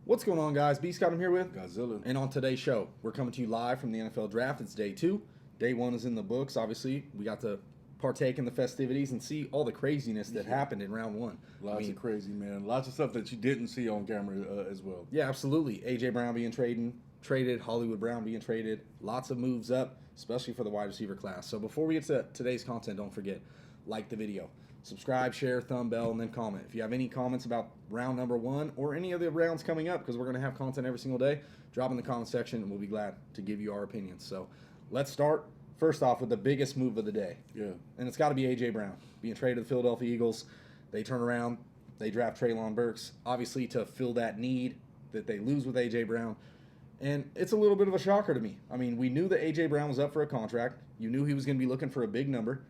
What's going on, guys? B. Scott, I'm here with Godzilla. And on today's show, we're coming to you live from the NFL Draft. It's day 2. Day 1 is in the books. Obviously, we got to partake in the festivities and see all the craziness that happened in round 1. Lots of crazy, man. Lots of stuff that you didn't see on camera as well. Yeah, absolutely. A.J. Brown being traded, Hollywood Brown being traded. Lots of moves up, especially for the wide receiver class. So before we get to today's content, don't forget, like the video. Subscribe, share, thumb bell, and then comment. If you have any comments about round number 1 or any of the rounds coming up, because we're going to have content every single day, drop in the comment section, and we'll be glad to give you our opinions. So let's start, first off, with the biggest move of the day. Yeah. And it's got to be A.J. Brown being traded to the Philadelphia Eagles. They turn around, they draft Treylon Burks, obviously to fill that need that they lose with A.J. Brown. And it's a little bit of a shocker to me. I mean, we knew that A.J. Brown was up for a contract. You knew he was going to be looking for a big number.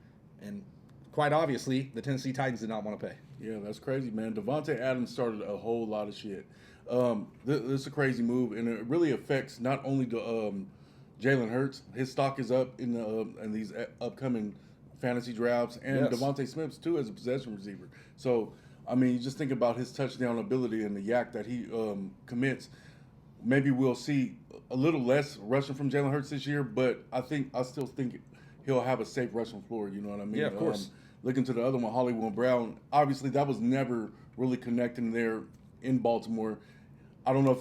And quite obviously, the Tennessee Titans did not want to pay. Yeah, that's crazy, man. Devontae Adams started a whole lot of shit. This is a crazy move, and it really affects not only the Jalen Hurts. His stock is up in these upcoming fantasy drafts, and Yes. Devontae Smith's too as a possession receiver. So, I mean, you just think about his touchdown ability and the yak that he commits. Maybe we'll see a little less rushing from Jalen Hurts this year, but I still think he'll have a safe rushing floor. You know what I mean? Yeah, of course. Looking to the other one, Hollywood Brown. Obviously, that was never really connecting there in Baltimore. I don't know if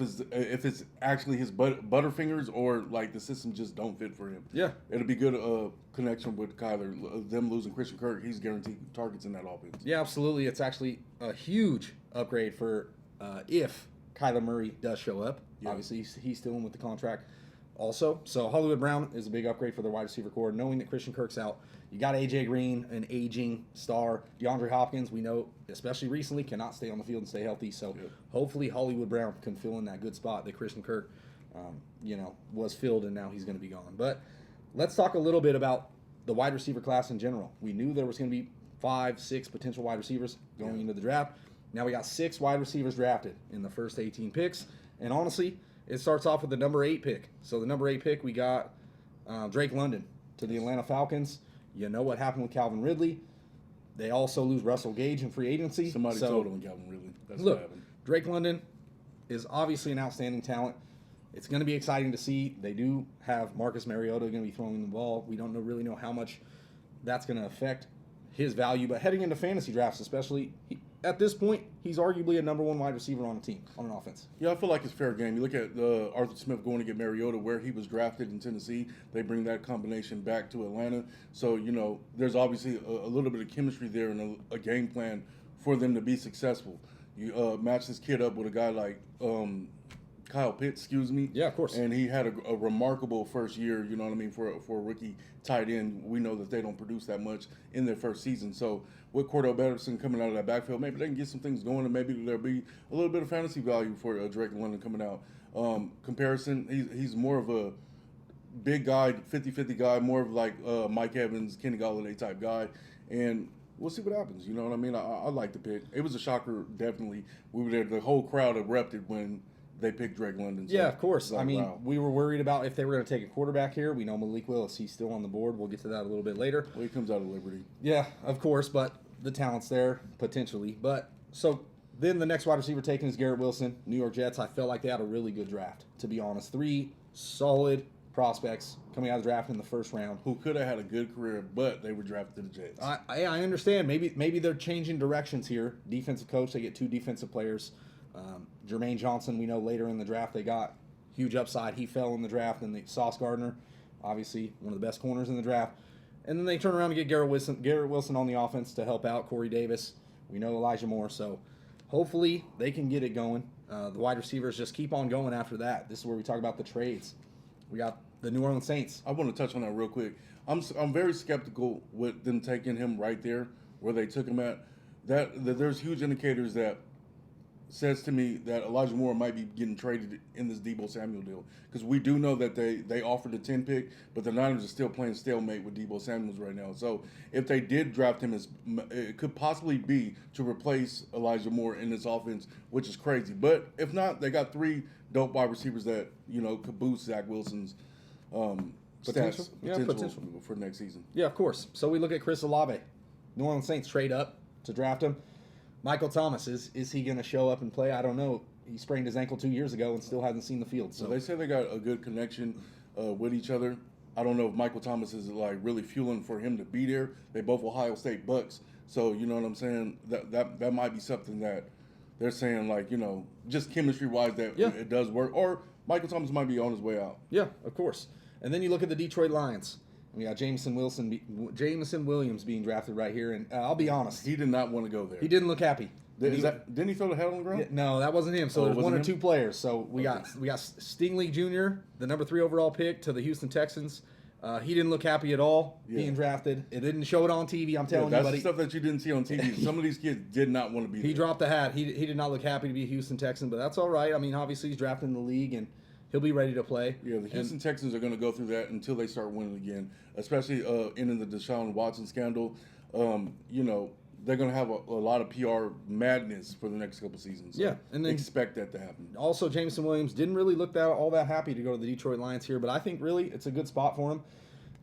it's actually his butterfingers or like the system just don't fit for him. Yeah. It'll be good connection with Kyler. Them losing Christian Kirk, he's guaranteed targets in that offense. Yeah, absolutely. It's actually a huge upgrade for if Kyler Murray does show up. Yeah. Obviously, he's still in with the contract also. So Hollywood Brown is a big upgrade for their wide receiver core. Knowing that Christian Kirk's out, you got A.J. Green, an aging star. DeAndre Hopkins, we know, especially recently, cannot stay on the field and stay healthy. So hopefully Hollywood Brown can fill in that good spot that Christian Kirk, was filled, and now he's going to be gone. But let's talk a little bit about the wide receiver class in general. We knew there was going to be 5, 6 potential wide receivers going into the draft. Now we got 6 wide receivers drafted in the first 18 picks. And honestly, it starts off with the number 8 pick. So the number 8 pick, we got Drake London to the Atlanta Falcons. You know what happened with Calvin Ridley. They also lose Russell Gage in free agency. Somebody told him Calvin Ridley. That's look, what happened. Drake London is obviously an outstanding talent. It's going to be exciting to see. They do have Marcus Mariota going to be throwing the ball. We don't really know how much that's going to affect his value. But heading into fantasy drafts especially, at this point, he's arguably a number 1 wide receiver on a team, on an offense. Yeah, I feel like it's fair game. You look at Arthur Smith going to get Mariota, where he was drafted in Tennessee. They bring that combination back to Atlanta. So, there's obviously a little bit of chemistry there and a game plan for them to be successful. You match this kid up with a guy like Kyle Pitts, Yeah, of course. And he had a remarkable first year, you know what I mean, for a rookie tight end. We know that they don't produce that much in their first season. So with Cordell Patterson coming out of that backfield, maybe they can get some things going, and maybe there'll be a little bit of fantasy value for Drake London coming out. Comparison, he's more of a big guy, 50-50 guy, more of like Mike Evans, Kenny Golladay type guy. And we'll see what happens. You know what I mean? I like the pick. It was a shocker, definitely. We were there. The whole crowd erupted when they picked Drake London. So yeah, of course. like, wow. We were worried about if they were going to take a quarterback here. We know Malik Willis. He's still on the board. We'll get to that a little bit later. Well, he comes out of Liberty. Yeah, of course, but the talent's there, potentially. But so then the next wide receiver taken is Garrett Wilson, New York Jets. I felt like they had a really good draft, to be honest. 3 solid prospects coming out of the draft in the first round. Who could have had a good career, but they were drafted to the Jets. I understand. Maybe they're changing directions here. Defensive coach, they get 2 defensive players. Jermaine Johnson, we know later in the draft they got huge upside. He fell in the draft, and Sauce Gardner, obviously one of the best corners in the draft. And then they turn around and get Garrett Wilson on the offense to help out Corey Davis. We know Elijah Moore, so hopefully they can get it going. The wide receivers just keep on going after that. This is where we talk about the trades. We got the New Orleans Saints. I want to touch on that real quick. I'm very skeptical with them taking him right there where they took him at. That there's huge indicators that says to me that Elijah Moore might be getting traded in this Deebo Samuel deal, because we do know that they offered a 10 pick, but the Niners are still playing stalemate with Deebo Samuels right now. So if they did draft him, it could possibly be to replace Elijah Moore in this offense, which is crazy. But if not, they got 3 dope wide receivers that could boost Zach Wilson's Potential for next season. Yeah, of course. So we look at Chris Olave. New Orleans Saints trade up to draft him. Michael Thomas, is he going to show up and play? I don't know. he sprained his ankle 2 years ago and still hasn't seen the field. So they say they got a good connection with each other. I don't know if Michael Thomas is like really fueling for him to be there. They both Ohio State Bucks, so you know what I'm saying. That might be something that they're saying, like, you know, just chemistry wise that it does work. Or Michael Thomas might be on his way out. Yeah, of course. And then you look at the Detroit Lions. We got Jameson Williams being drafted right here, and I'll be honest, He did not want to go there. he didn't look happy. Didn't he throw the head on the ground? No, that wasn't him. So there's one or two players. So we got Stingley Jr., the number 3 overall pick to the Houston Texans. He didn't look happy at all being drafted. It didn't show it on TV. I'm telling you, that's buddy. the stuff that you didn't see on TV. Some of these kids did not want to be there. He dropped the hat. He did not look happy to be a Houston Texan, but that's all right. I mean, obviously he's drafted in the league and he'll be ready to play. Yeah, the Houston Texans are going to go through that until they start winning again, especially in the Deshaun Watson scandal. You know, they're going to have a lot of PR madness for the next couple seasons. So and then expect that to happen. Also, Jameson Williams didn't really look all that happy to go to the Detroit Lions here, but I think really it's a good spot for him.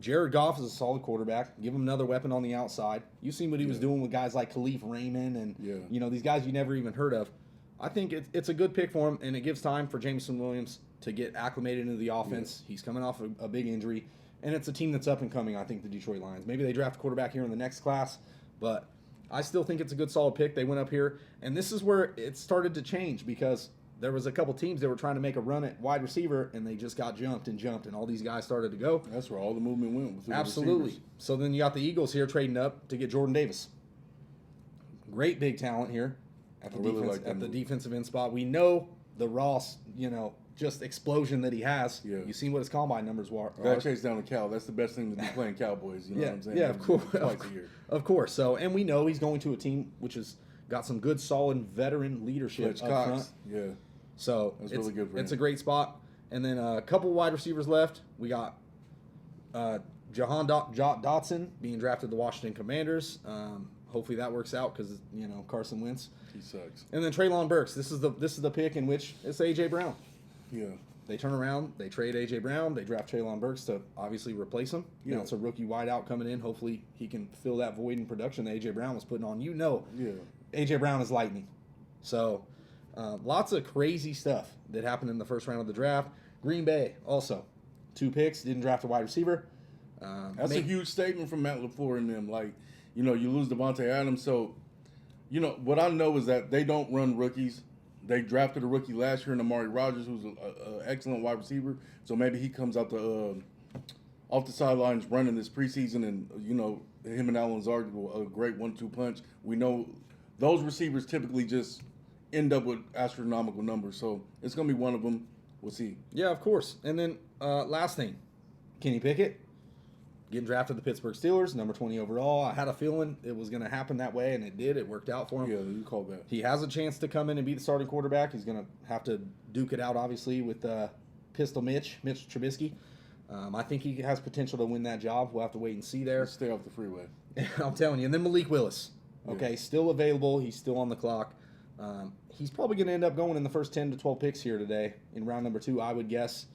Jared Goff is a solid quarterback. Give him another weapon on the outside. You've seen what he was doing with guys like Khalif Raymond and you know, these guys you never even heard of. I think it's a good pick for him, and it gives time for Jameson Williams to get acclimated into the offense. He's coming off a big injury, and it's a team that's up and coming, I think, the Detroit Lions. Maybe they draft a quarterback here in the next class, but I still think it's a good, solid pick. They went up here, and this is where it started to change because there was a couple teams that were trying to make a run at wide receiver, and they just got jumped, and all these guys started to go. That's where all the movement went. Absolutely. So then you got the Eagles here trading up to get Jordan Davis. Great big talent here at the defensive end spot. We know the Ross, you know, just explosion that he has. Yeah. You've seen what his combine numbers were. Got to chase down a cow. That's the best thing to do playing Cowboys. You know what I'm saying? Yeah, of course. Twice a year. Of course. So, and we know he's going to a team which has got some good, solid veteran leadership up front. Yeah. So that's really good for him. It's a great spot. And then a couple wide receivers left. We got Jahan Dotson being drafted to the Washington Commanders. Hopefully that works out because, you know, Carson Wentz. He sucks. And then Treylon Burks. This is the pick in which it's A.J. Brown. Yeah. They turn around, they trade A.J. Brown, they draft Treylon Burks to obviously replace him. Yeah. You know, it's a rookie wideout coming in. Hopefully he can fill that void in production that A.J. Brown was putting on. You know, A.J. Brown is lightning. So lots of crazy stuff that happened in the first round of the draft. Green Bay also 2 picks, didn't draft a wide receiver. That's a huge statement from Matt LaFleur and them. Like, you know, you lose Devontae Adams. So, you know, what I know is that they don't run rookies. They drafted a rookie last year in Amari Rodgers, who's an excellent wide receiver. So maybe he comes out off the sidelines running this preseason, and, you know, him and Alan Lazard will a great 1-2 punch. We know those receivers typically just end up with astronomical numbers. So it's going to be one of them. We'll see. Yeah, of course. And then last thing, Kenny Pickett getting drafted to the Pittsburgh Steelers, number 20 overall. I had a feeling it was going to happen that way, and it did. It worked out for him. Yeah, you called that. He has a chance to come in and be the starting quarterback. He's going to have to duke it out, obviously, with Pistol Mitch Trubisky. I think he has potential to win that job. We'll have to wait and see there. Stay off the freeway. I'm telling you. And then Malik Willis. Okay, still available. He's still on the clock. He's probably going to end up going in the first 10 to 12 picks here today in round number 2, I would guess.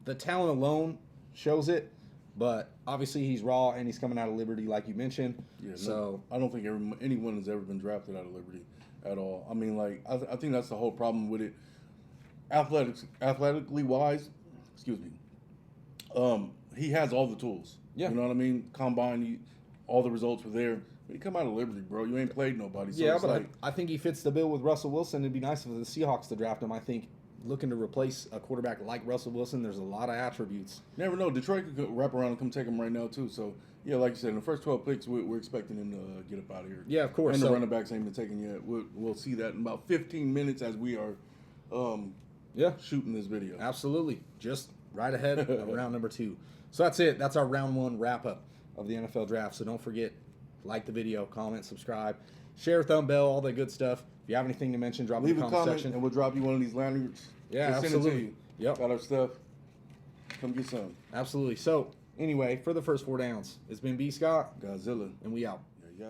The talent alone shows it, but obviously he's raw and he's coming out of Liberty, like you mentioned. Yeah, so I don't think anyone has ever been drafted out of Liberty at all. I mean, like, I think that's the whole problem with it. Athletically wise, he has all the tools. Yeah. You know what I mean? Combine, all the results were there. You come out of Liberty, bro. You ain't played nobody. So yeah, but I think he fits the bill with Russell Wilson. It'd be nice for the Seahawks to draft him. I think looking to replace a quarterback like Russell Wilson, there's a lot of attributes. Never know. Detroit could wrap around and come take him right now, too. So, yeah, like you said, in the first 12 picks, we're expecting him to get up out of here. Yeah, of course. And the running backs ain't been taken yet. We'll see that in about 15 minutes as we are shooting this video. Absolutely. Just right ahead of round number 2. So that's it. That's our round 1 wrap-up of the NFL draft. So don't forget, like the video, comment, subscribe, share, thumb bell, all that good stuff. If you have anything to mention, drop in the comment section. And we'll drop you one of these lanyards. Yeah, absolutely. Yep. Got our stuff. Come get some. Absolutely. So, anyway, for the first 4 downs, it's been B. Scott. Godzilla. And we out. Yeah.